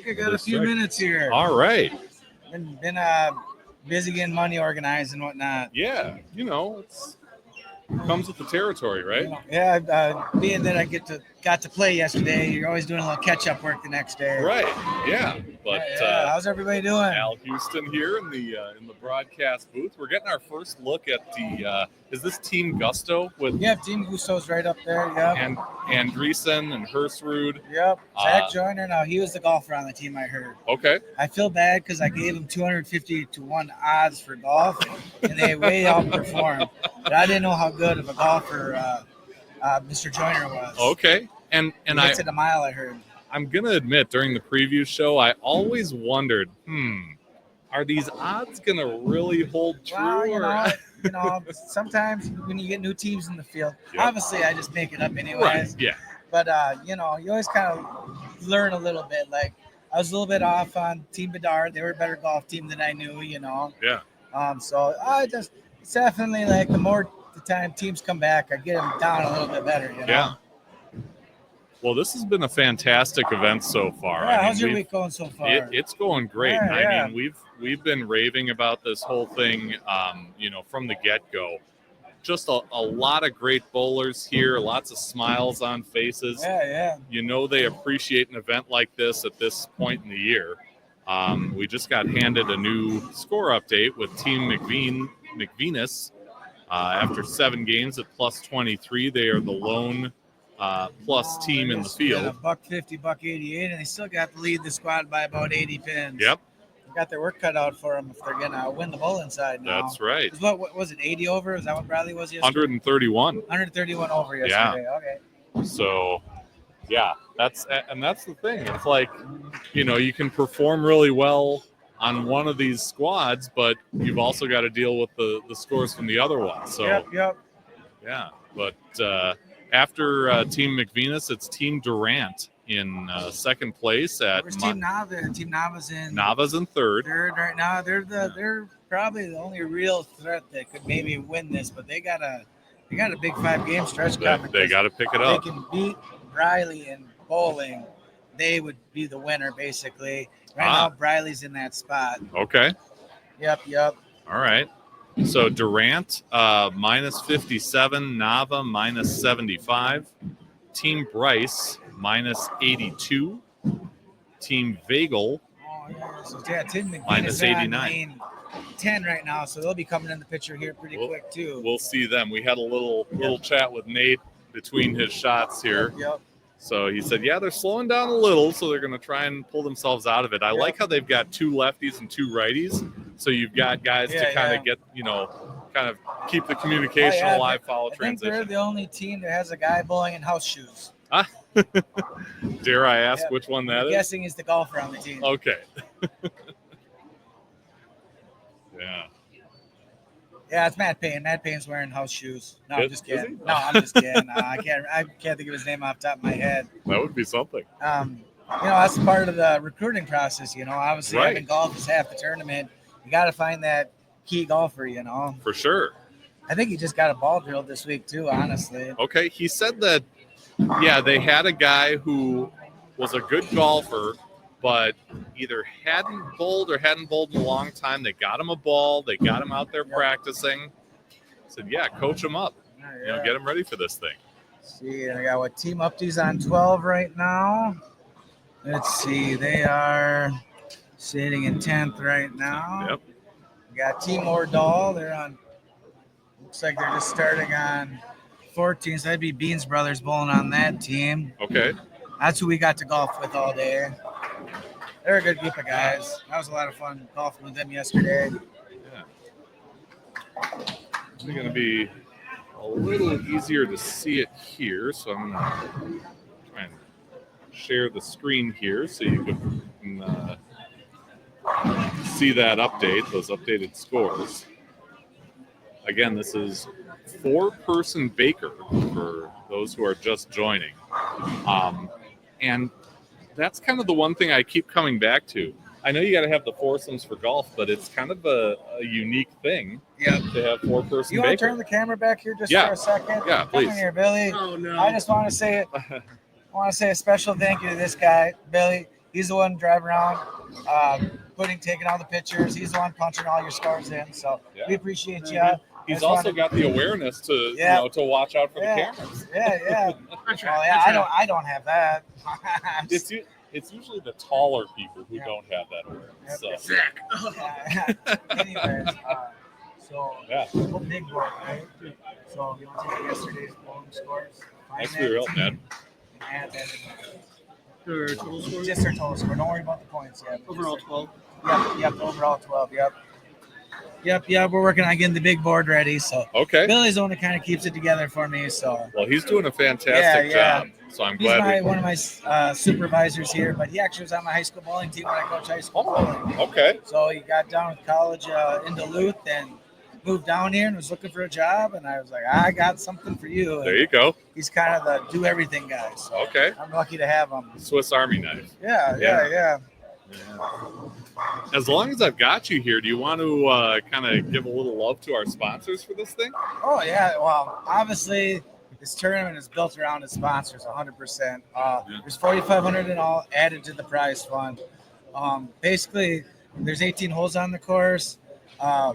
think I got a few minutes here. All right. Been busy getting money organized and whatnot. Yeah, it's comes with the territory, right? Yeah, being that I got to play yesterday, you're always doing a little catch-up work the next day. Right. Yeah. But how's everybody doing? Al Houston here in the broadcast booth. We're getting our first look at the. Is this Team Gusto with? Yeah, Team Gusto's right up there. Yep. And Andreessen and Hersrud. Yep. Zach Joyner. Now he was the golfer on the team. I heard. Okay. I feel bad because I gave him 250 to 1 odds for golf, and they way outperformed. But I didn't know how good of a golfer Mr. Joyner was. Okay. And he hits it a mile. I heard. I'm gonna admit, during the preview show, I always wondered, are these odds gonna really hold true? Well, sometimes when you get new teams in the field, obviously I just make it up anyways. Right. Yeah. But you always kind of learn a little bit. Like I was a little bit off on Team Bedard. They were a better golf team than I knew. Yeah. So it's definitely like the time teams come back, I get them down a little bit better. Yeah. Well, this has been a fantastic event so far. Yeah, how's your week going so far? It's going great. Yeah, I mean, we've been raving about this whole thing, from the get-go. Just a lot of great bowlers here, lots of smiles on faces. Yeah. They appreciate an event like this at this point in the year. We just got handed a new score update with Team McVinus. After 7 games at plus 23, they are the lone plus team in the field. $150, $188, and they still got to lead the squad by about 80 pins. Yep. They got their work cut out for them if they're going to win the bowling side now. That's right. What was it, 80 over? Is that what Briley was yesterday? 131. 131 over yesterday. Yeah. Okay. So, yeah, that's the thing. It's like, you can perform really well on one of these squads, but you've also got to deal with the scores from the other one. So, Yep. Yeah, but after Team McVinus, it's Team Durant in second place. Where's Team Nava? Team Nava's in third. Third right now. They're probably the only real threat that could maybe win this, but they got a big 5-game stretch coming. They got to pick it up. They can beat Briley in bowling. They would be the winner basically. Right now, Briley's in that spot. Okay. Yep. All right. So Durant minus 57, Nava minus 75, Team Bryce minus 82, Team Vagel Team minus 89. 10 right now, so they'll be coming in the picture here pretty quick too. We'll see them. We had a little chat with Nate between his shots here. Yep. So he said, they're slowing down a little, so they're going to try and pull themselves out of it. I like how they've got 2 lefties and 2 righties. So you've got guys to kind of get, kind of keep the communication alive, follow transition. I think they're the only team that has a guy bowling in house shoes. Dare I ask which one that is? I'm guessing he's the golfer on the team. Okay. Yeah. Yeah, it's Matt Payne. Matt Payne's wearing house shoes. No, I'm just kidding. No, I'm just kidding. I can't think of his name off the top of my head. That would be something. That's part of the recruiting process. Obviously having golf is half the tournament. You got to find that key golfer. For sure. I think he just got a ball drilled this week too. Honestly. Okay, he said that. Yeah, they had a guy who was a good golfer, but either hadn't bowled in a long time. They got him a ball. They got him out there practicing. Said, coach him up. Get him ready for this thing. Let's see, I got Team Upty's on 12 right now. Let's see, they are sitting in 10th right now. Yep. We got Team Ordal. They're on. Looks like they're just starting on 14. So that'd be Beans Brothers bowling on that team. Okay. That's who we got to golf with all day. They're a good group of guys. That was a lot of fun golfing with them yesterday. Yeah. It's going to be a little easier to see it here, so I'm going to try and share the screen here so you can see that update, those updated scores. Again, this is 4-person Baker for those who are just joining. And that's kind of the one thing I keep coming back to. I know you got to have the foursomes for golf, but it's kind of a unique thing to have 4-person. You want to turn the camera back here just for a second? Yeah, please. Come in here, Billy. Oh, no. I just want to say a special thank you to this guy, Billy. He's the one driving around, taking all the pictures. He's the one punching all your scores in. So we appreciate you. He's also got the awareness to to watch out for the cameras. Yeah. I don't have that. It's usually the taller people who don't have that awareness. Anyways, big board, right? So you want to take yesterday's bowling scores? Nice real, man. Add that in Your total score? Just our total score. Don't worry about the points yet. Overall 12. Yep. Overall 12. Yep. We're working on getting the big board ready. So Billy's the one that kind of keeps it together for me. So he's doing a fantastic job. So I'm glad. He's one of my supervisors here, but he actually was on my high school bowling team when I coached high school bowling. Okay. So he got done with college in Duluth and moved down here and was looking for a job, and I was like, I got something for you. And there you go. He's kind of the do everything guy. So I'm lucky to have him. Swiss Army knife. Yeah. As long as I've got you here, do you want to kind of give a little love to our sponsors for this thing? Oh, yeah. Well, obviously, this tournament is built around its sponsors 100%. There's $4,500 in all added to the prize fund. Basically, there's 18 holes on the course.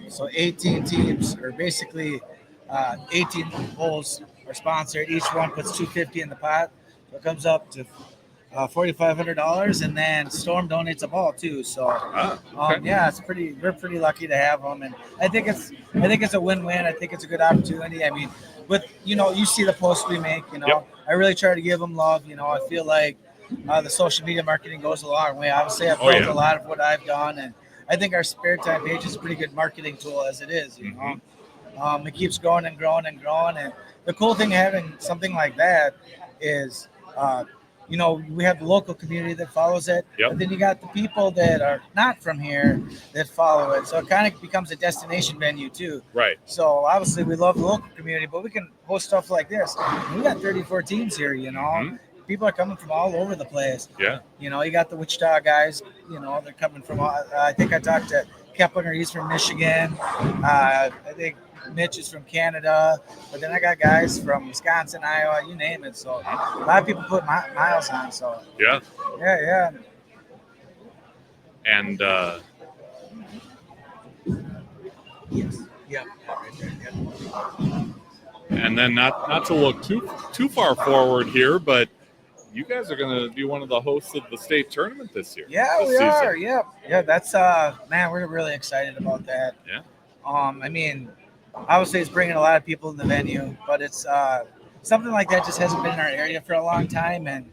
So 18 teams, or basically 18 holes are sponsored. Each one puts $250 in the pot. So it comes up to $4,500, and then Storm donates a ball too. So it's we're pretty lucky to have them, and I think it's a win-win. I think it's a good opportunity. I mean, you see the posts we make. I really try to give them love. I feel like the social media marketing goes a long way. Obviously, I've built a lot of what I've done, and I think our spare time page is a pretty good marketing tool as it is. It keeps growing and growing and growing, and the cool thing having something like that is. We have the local community that follows it, but then you got the people that are not from here that follow it. So it kind of becomes a destination venue too. Right. So obviously we love the local community, but we can host stuff like this. We got 34 teams here, People are coming from all over the place. Yeah. You got the Wichita guys, they're coming from, I think I talked to Keplinger, he's from Michigan. I think Mitch is from Canada, but then I got guys from Wisconsin, Iowa, you name it. So a lot of people put miles on. So yeah. And yes, yeah. And then not to look too far forward here, but you guys are going to be one of the hosts of the state tournament this year. Yeah, we are. Yeah. That's man, we're really excited about that. Yeah. I mean. Obviously, it's bringing a lot of people in the venue, but it's something like that just hasn't been in our area for a long time. And,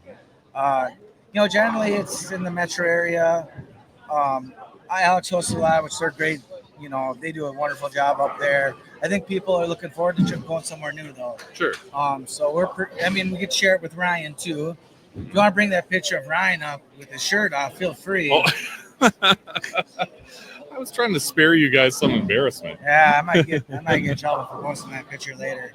generally it's in the metro area. Alex hosts a lot, which they're great. They do a wonderful job up there. I think people are looking forward to going somewhere new, though. Sure. So we could share it with Ryan, too. If you want to bring that picture of Ryan up with his shirt off, feel free. Oh. I was trying to spare you guys some embarrassment. Yeah, I might get in trouble for posting that picture later.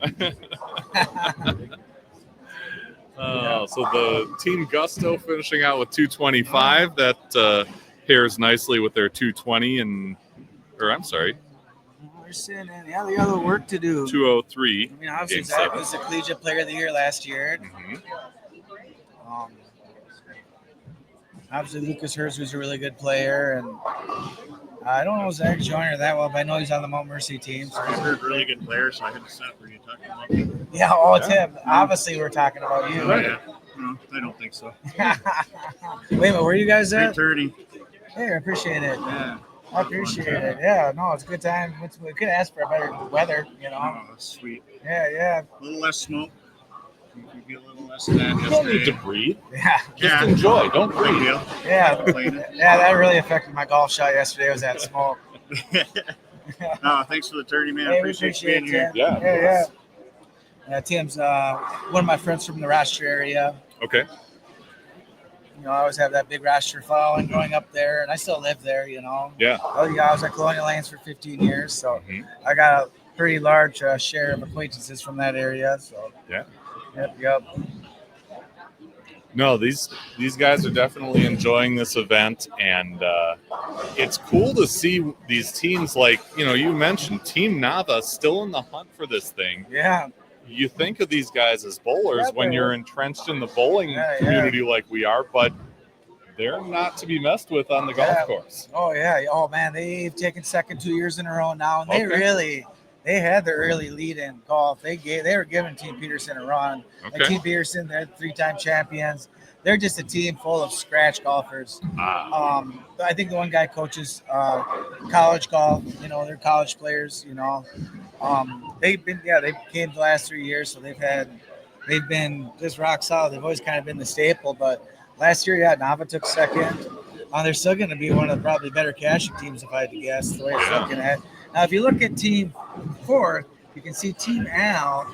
So the Team Gusto finishing out with 225. That pairs nicely with their 220 I'm sorry. They're sitting in. Yeah, they got a little work to do. 203. I mean, obviously Zach was the collegiate player of the year last year. Obviously Lucas Hurst was a really good player, and I don't know Zach Joyner that well, but I know he's on the Mount Mercy team. So he's a really good player, so I had to stop. Were you talking about him? Yeah, it's him. Obviously, we're talking about you. Right? Yeah. No, I don't think so. Wait a minute, where are you guys at? 3:30. Hey, I appreciate it. Yeah. I appreciate it. Yeah, no, it's a good time. We could ask for better weather, Oh, that's sweet. Yeah. A little less smoke. You could be a little less of that. You don't need to breathe. Yeah. Just enjoy. Don't breathe. Yeah, that really affected my golf shot yesterday. Was that smoke? Thanks for the 30, man. Hey, appreciate being here. Yeah. Tim's one of my friends from the Rochester area. Okay. I always have that big Rochester following growing up there, and I still live there, Yeah. I was at Colonial Lanes for 15 years, so I got a pretty large share of acquaintances from that area. So yeah. Yep. No, these guys are definitely enjoying this event, and it's cool to see these teams like, you mentioned Team Nava still in the hunt for this thing. Yeah. You think of these guys as bowlers when you're entrenched in the bowling community like we are, but they're not to be messed with on the golf Yeah. course. Oh yeah. Oh man, they've taken second 2 years in a row now, and they Okay. really they had their early lead in golf. They were giving Team Peterson a run. Like Okay. Team Peterson, they're 3-time champions. They're just a team full of scratch golfers. Ah, I think the one guy coaches college golf. You know, they're college players. You know, they came the last 3 years, so they've been just rock solid. They've always kind of been the staple, but last year, yeah, Nava took second. They're still going to be one of the probably better cashing teams, if I had to guess, the way it's looking at. Now, if you look at Team Fourth, you can see Team Al.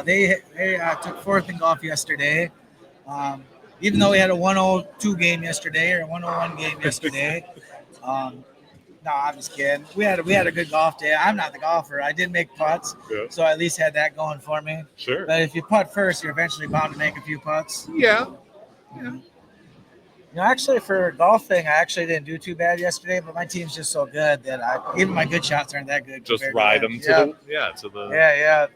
They took fourth in golf yesterday. Even though we had a 102 game yesterday or a 101 game yesterday. No, I'm just kidding. We had a good golf day. I'm not the golfer. I did make putts, yeah. so I at least had that going for me. Sure. But if you putt first, you're eventually bound to make a few putts. Yeah. You know, actually, for golfing, I actually didn't do too bad yesterday, but my team's just so good that even my good shots aren't that good. Just compared ride to them them. to the Yeah.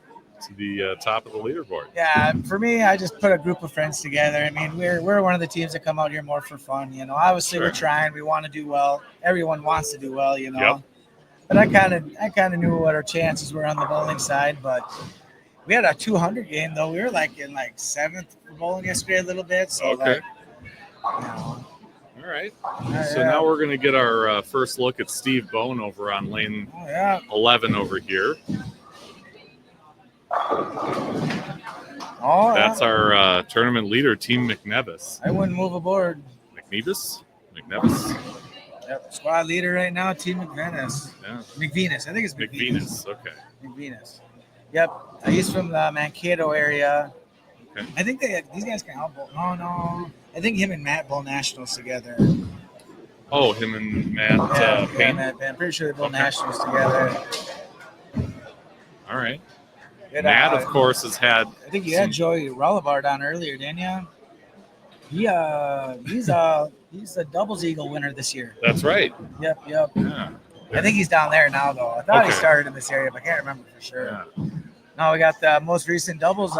to the top of the leaderboard. Yeah, for me, I just put a group of friends together. I mean, we're one of the teams that come out here more for fun. You know, obviously Sure. we're trying. We want to do well. Everyone wants to do well. You know. Yep. But I kind of knew what our chances were on the bowling side. But we had a 200 game though. We were in seventh for bowling yesterday a little bit. So Okay. you know, All right. So now we're going to get our first look at Steve Bone over on lane 11 over here. That's our tournament leader, Team McNevis. I wouldn't move aboard. McNevis? Yep. Squad leader right now, Team McVenis. Yeah. McVenis. I think it's McVenis. Okay. McVenis. Yep. He's from the Mankato area. Okay. I think these guys can help bowl. No. I think him and Matt bowl nationals together. Oh, him and Matt Payne? Matt Payne. I'm pretty sure they bowl nationals together. All right. Good, Matt, of course, has had. I think you had Joey Rullabard on earlier, didn't you? He's a doubles eagle winner this year. That's right. Yep. Yeah. I think he's down there now, though. I thought he started in this area, but I can't remember for sure. Yeah. Now we got the most recent doubles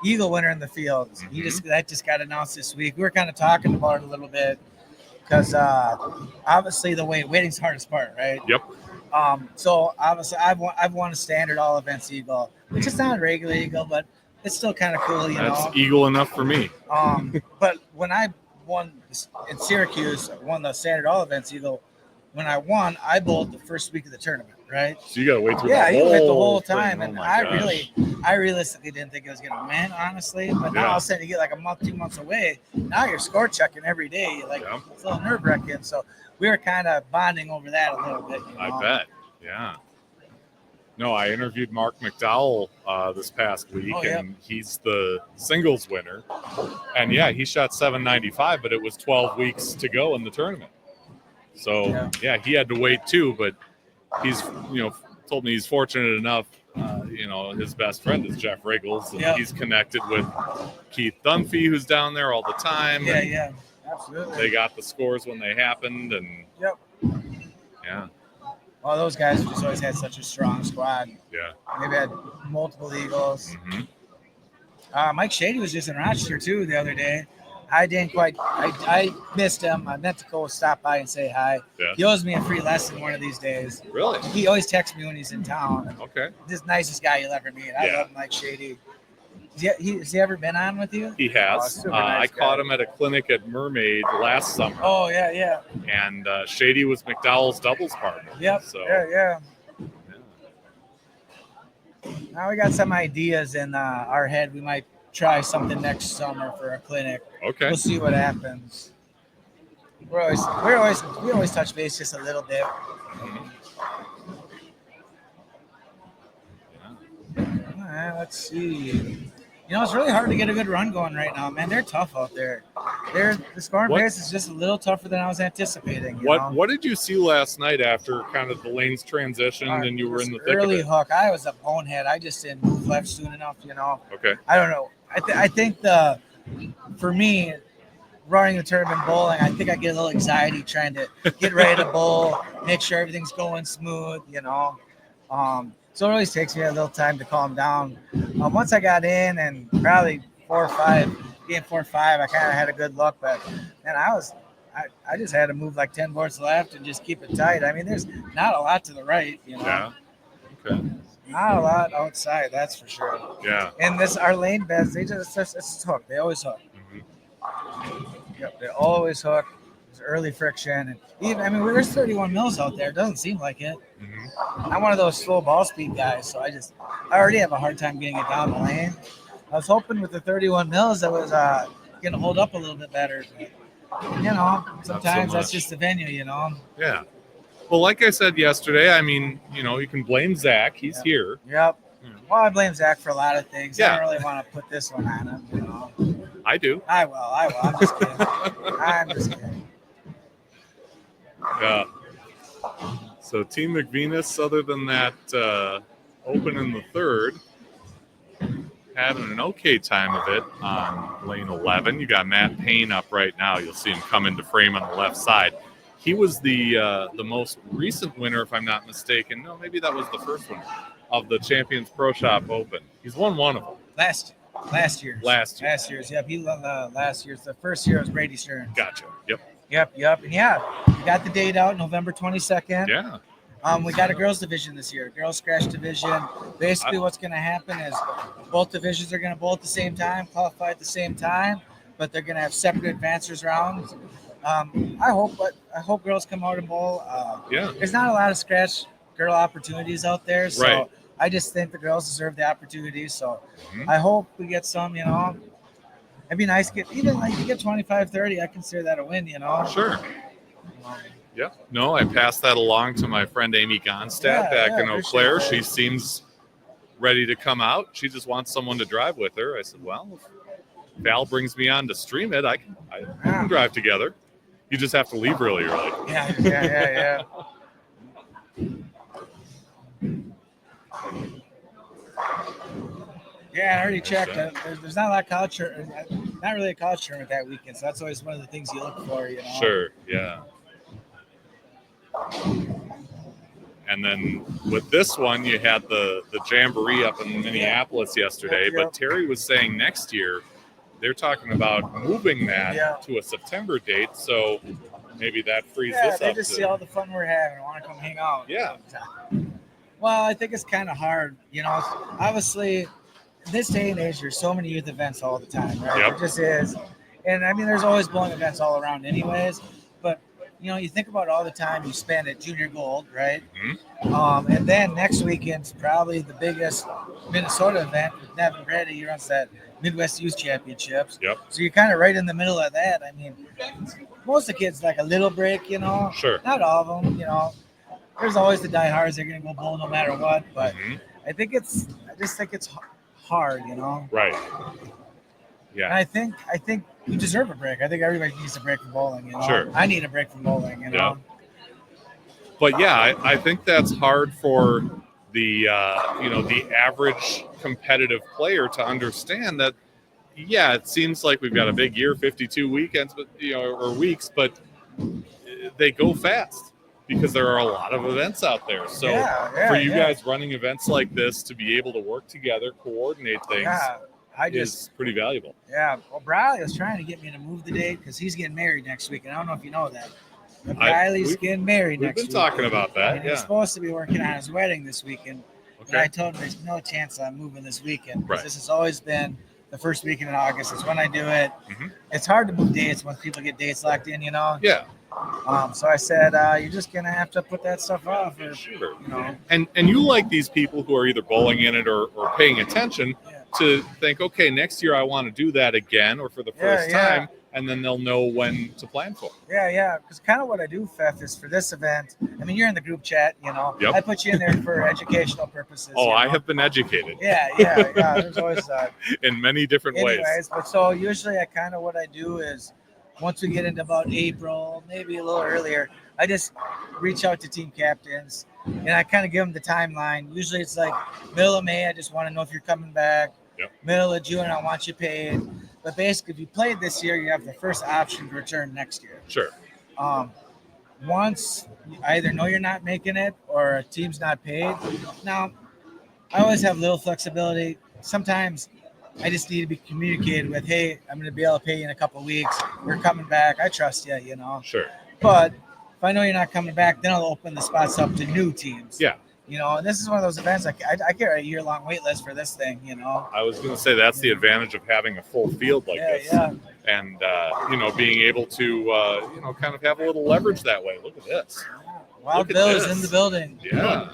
eagle winner in the field. Mm-hmm. That just got announced this week. We were kind of talking about it a little bit because obviously the waiting's the hardest part, right? Yep. So obviously I've won a standard all events eagle, which is not a regular eagle, but it's still kind of cool, you know. That's eagle enough for me. But when I won in Syracuse, won the standard all events eagle. When I won, I bowled the first week of the tournament, right? So you got to wait through you wait the whole time, thing. and Oh I realistically didn't think it was gonna win, honestly. But now all of a sudden you get like a month, 2 months away. Now you're score checking every day, it's a little nerve wracking. So we were kind of bonding over that a little bit. You know? I bet, yeah. No, I interviewed Mark McDowell this past week, and he's the singles winner. And yeah, he shot 795, but it was 12 weeks to go in the tournament. So he had to wait too, but he's told me he's fortunate enough. His best friend is Jeff Riggles, and he's connected with Keith Dunphy, who's down there all the time. Yeah, absolutely. They got the scores when they happened, and Well, those guys have just always had such a strong squad. Yeah, they've had multiple eagles. Mm-hmm. Mike Shady was just in Rochester too the other day. I didn't quite. I missed him. I meant to go stop by and say hi. Yeah. He owes me a free lesson one of these days. Really? He always texts me when he's in town. Okay. He's the nicest guy you'll ever meet. I love Mike Shady. Has he ever been on with you? He has. Nice I caught him at a clinic at Mermaid last summer. Oh, yeah. And Shady was McDowell's doubles partner. Yep. So, yeah. Now we got some ideas in our head. We might try something next summer for a clinic. Okay. We'll see what happens. We always touch base just a little bit. All right, let's see. It's really hard to get a good run going right now, man. They're tough out there. The scoring pace is just a little tougher than I was anticipating. What did you see last night after kind of the lanes transitioned and you were in the thick of it? Early hook. I was a bonehead. I just didn't move left soon enough, Okay. I don't know. I think for me, running the tournament bowling, I think I get a little anxiety trying to get ready to bowl, make sure everything's going smooth, So it always takes me a little time to calm down. Once I got in and probably 4 or 5 game 4-5, I kind of had a good look, but man, I just had to move like 10 boards left and just keep it tight. I mean, there's not a lot to the right, you know. Yeah. Okay. Not a lot outside, that's for sure. Yeah. And our lane beds, it's hook. They always hook. Mm-hmm. Yep, they always hook. There's early friction, and even there's 31 mils out there. It doesn't seem like it. Mm-hmm. I'm one of those slow ball speed guys, so I already have a hard time getting it down the lane. I was hoping with the 31 mils that was going to hold up a little bit better, but sometimes that's just the venue, Yeah. Well, like I said yesterday, I mean, you can blame Zach. He's here. Yep. Yeah. Well, I blame Zach for a lot of things. Yeah. I don't really want to put this one on him. I do. I will. I'm just kidding. Yeah. So Team McVenis, other than that open in the third, having an okay time of it on lane 11. You got Matt Payne up right now. You'll see him come into frame on the left side. He was the most recent winner, if I'm not mistaken. No, maybe that was the first one of the Champions Pro Shop Open. He's won one of them. Last year's. Yep, he won last year's. The first year was Brady Stearns. Gotcha. Yep. And yeah, we got the date out November 22nd. Yeah. We got a girls division this year, girls scratch division. Basically, what's going to happen is both divisions are going to bowl at the same time, qualify at the same time, but they're going to have separate advancers rounds. I hope girls come out and bowl. Yeah. There's not a lot of scratch girl opportunities out there, so Right. I just think the girls deserve the opportunities. So I hope we get some. It'd be nice to get even like you get 25-30. I consider that a win. Sure. Yeah. No, I passed that along to my friend Amy Gonstadt back in Eau Claire. She seems ready to come out. She just wants someone to drive with her. I said, well, if Val brings me on to stream it, I can drive together. You just have to leave really early. Yeah. Yeah, I already checked. There's not a lot of college, not really a college tournament that weekend, so that's always one of the things you look for. Sure, yeah. And then with this one, you had the jamboree up in Minneapolis yesterday, but Terry was saying next year they're talking about moving that to a September date, so maybe that frees this up. They just see all the fun we're having and want to come hang out. Yeah. Well, I think it's kind of hard. Obviously, in this day and age, there's so many youth events all the time, right? Yep. It just is. And, there's always bowling events all around anyways. But, you think about all the time you spend at Junior Gold, right? Mm-hmm. And then next weekend's probably the biggest Minnesota event with Nevin Brady. He runs that Midwest Youth Championships. Yep. So you're kind of right in the middle of that. Most of the kids like a little break, Sure. Not all of them, There's always the diehards. They're going to go bowl no matter what. But I just think it's hard, Right. Yeah. And I think you deserve a break. I think everybody needs a break from bowling. Sure. I need a break from bowling. Yeah. But yeah, I think that's hard for the the average competitive player to understand that. Yeah, it seems like we've got a big year, 52 weekends, but or weeks, but they go fast because there are a lot of events out there. So for you guys running events like this to be able to work together, coordinate things. Is pretty valuable. Yeah. Well, Briley was trying to get me to move the date because he's getting married next week. And I don't know if you know that. But Briley's getting married next week. We've been talking about that. And he's supposed to be working on his wedding this weekend. Okay. But I told him there's no chance I'm moving this weekend. Right. This has always been the first weekend in August. It's when I do it. Mm-hmm. It's hard to move dates once people get dates locked in, Yeah. So I said, you're just going to have to put that stuff off. Or, sure. And you like these people who are either bowling in it or paying attention to think, okay, next year I want to do that again or for the first time, and then they'll know when to plan for it. Yeah, because kind of what I do, Fef, is for this event, you're in the group chat, Yep. I put you in there for educational purposes. Oh, I have been educated. Yeah, there's always in many different ways. But so usually what I do is once we get into about April, maybe a little earlier, I just reach out to team captains and I kind of give them the timeline. Usually it's like middle of May, I just want to know if you're coming back. Yep. Middle of June, I want you paid. But basically, if you played this year, you have the first option to return next year. Sure. Once you either know you're not making it or a team's not paid. Now, I always have little flexibility. Sometimes I just need to be communicated with. Hey, I'm going to be able to pay you in a couple of weeks. We're coming back. I trust you, you know. Sure. But if I know you're not coming back, then I'll open the spots up to new teams. Yeah. You know, and this is one of those events. I get a year-long wait list for this thing. You know. I was going to say that's the advantage of having a full field like this. Yeah. And, being able to, kind of have a little leverage that way. Look at this. Wild Look at Bill is this. in the building. Yeah.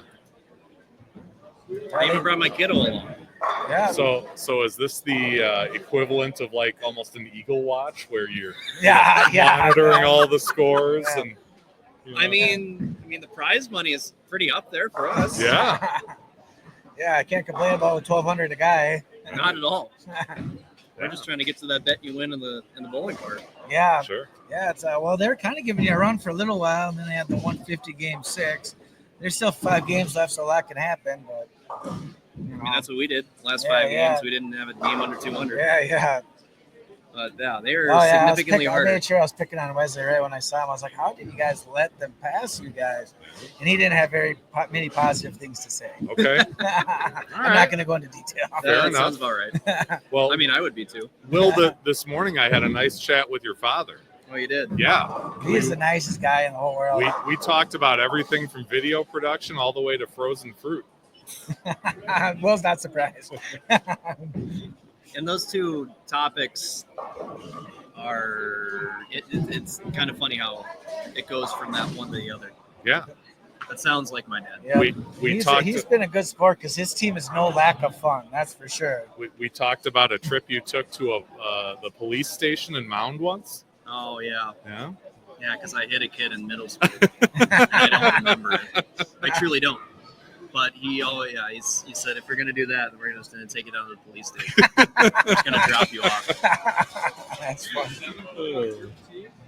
I even brought my kiddo along. Yeah. So is this the equivalent of like almost an Eagle Watch where you're monitoring all the scores and I mean the prize money is pretty up there for us. Yeah. Yeah, I can't complain about $1,200 a guy. Not at all. We're just trying to get to that bet you win in the bowling part. Yeah. Sure. Yeah, it's well, they're kind of giving you a run for a little while, and then they had the 150 game 6. There's still 5 games left, so a lot can happen. But I mean, that's what we did. Last 5 games, we didn't have a game under 200. Yeah. But yeah, they were I significantly harder. I made sure I was picking on Wesley right when I saw him. I was like, "How did you guys let them pass you guys?" And he didn't have very many positive things to say. Okay. I'm not going to go into detail. That sounds about right. Well, I mean, I would be too. Will, this morning I had a nice chat with your father. Oh, you did? Yeah. He's the nicest guy in the whole world. We talked about everything from video production all the way to frozen fruit. Will's not surprised. And those two topics it's kind of funny how it goes from that one to the other. Yeah. That sounds like my dad. Yeah. He's been a good sport because his team is no lack of fun. That's for sure. We talked about a trip you took to the police station in Mound once. Oh, yeah. Yeah? Yeah, because I hit a kid in middle school. I don't remember it. I truly don't. But he said, if you're going to do that, then we're just going to take it out of the police station. We're just going to drop you off. That's fun.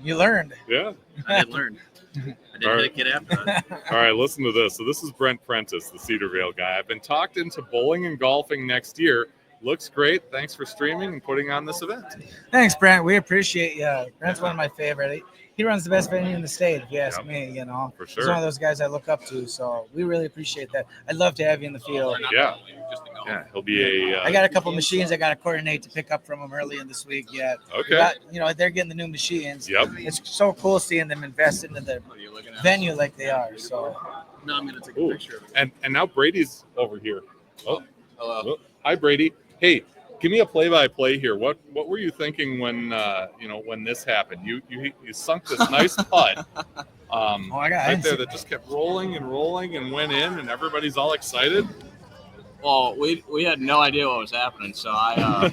You learned. Yeah. I did learn. I did hit a kid after that. All right, listen to this. So this is Brent Prentice, the Cedarvale guy. I've been talked into bowling and golfing next year. Looks great. Thanks for streaming and putting on this event. Thanks, Brent. We appreciate you. Brent's one of my favorite. He runs the best venue in the state, if you ask me, you know. For sure. He's one of those guys I look up to, so we really appreciate that. I'd love to have you in the field. Yeah. He'll be I got a couple machines I got to coordinate to pick up from him early in this week yet. Okay. They're getting the new machines. Yep. It's so cool seeing them invest into the venue like they are. So. No, I'm going to take a picture of it. And now Brady's over here. Oh, hello. Oh, hi, Brady. Hey, give me a play-by-play here. What were you thinking when when this happened? You sunk this nice putt right there that just kept rolling and went in, and everybody's all excited. Well, we had no idea what was happening, so I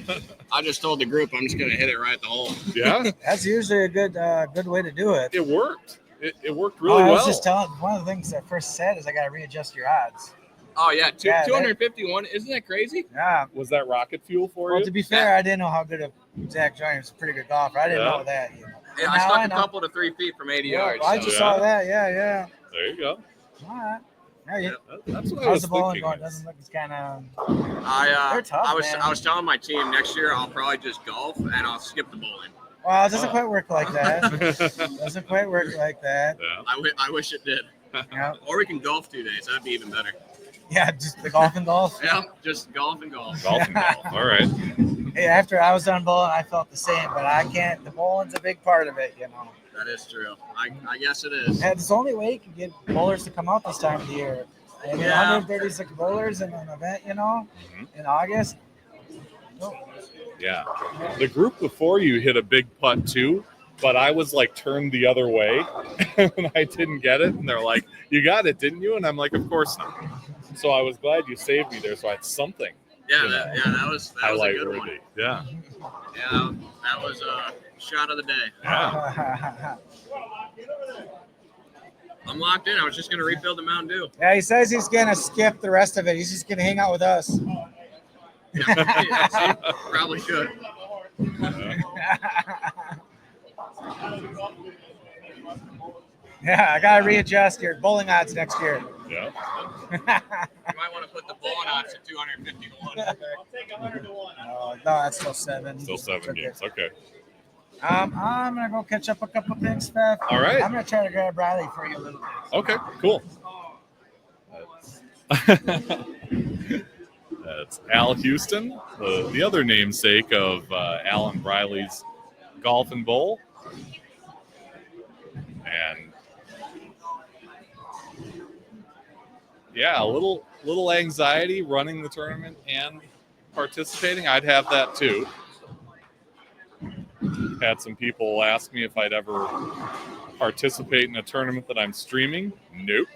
just told the group I'm just going to hit it right at the hole. Yeah, that's usually a good way to do it. It worked. It worked really well. I was just telling one of the things I first said is I got to readjust your odds. Oh, yeah. 251. Isn't that crazy? Yeah. Was that rocket fuel for you? Well, to be fair, I didn't know how good of Zach Joyner was. A pretty good golfer. I didn't know that. Yeah, I stuck a couple to 3 feet from 80 yards. I just saw that. Yeah. There you go. All right. That's what I How's was the bowling thinking. going? Doesn't look. It's kind of. They're tough, I was telling my team next year I'll probably just golf and I'll skip the bowling. Well, it doesn't quite work like that. Doesn't quite work like that. Yeah. I wish it did. Yeah. Or we can golf 2 days. That'd be even better. Yeah, just the golf and golf. Yeah, just golf and golf. Golf and golf. All right. Hey, after I was done bowling, I felt the same, but I can't. The bowling's a big part of it, That is true. I guess it is. And it's the only way you can get bowlers to come out this time of the year. I mean, 136 bowlers in an event, in August. Yeah. The group before you hit a big putt too, but I was like turned the other way and I didn't get it. And they're like, "You got it, didn't you?" And I'm like, "Of course not." So I was glad you saved me there. So I had something. Yeah, that was a good one. Yeah. Yeah, that was a shot of the day. Yeah. I'm locked in. I was just going to refill the Mountain Dew. Yeah, he says he's going to skip the rest of it. He's just going to hang out with us. Yeah, probably should. Yeah, I got to readjust your bowling odds next year. Yeah. You might want to put the bowling odds at 250 to 1. I'll take 100 to 1. No, that's still 7. Still 7 games. Okay. I'm gonna go catch up a couple things, Steph. All right. I'm gonna try to grab Briley for you a little bit. Okay. Cool. That's Al Houston, the other namesake of Alan Briley's Golf and Bowl. And yeah, a little anxiety running the tournament and participating. I'd have that too. Had some people ask me if I'd ever participate in a tournament that I'm streaming. Nope.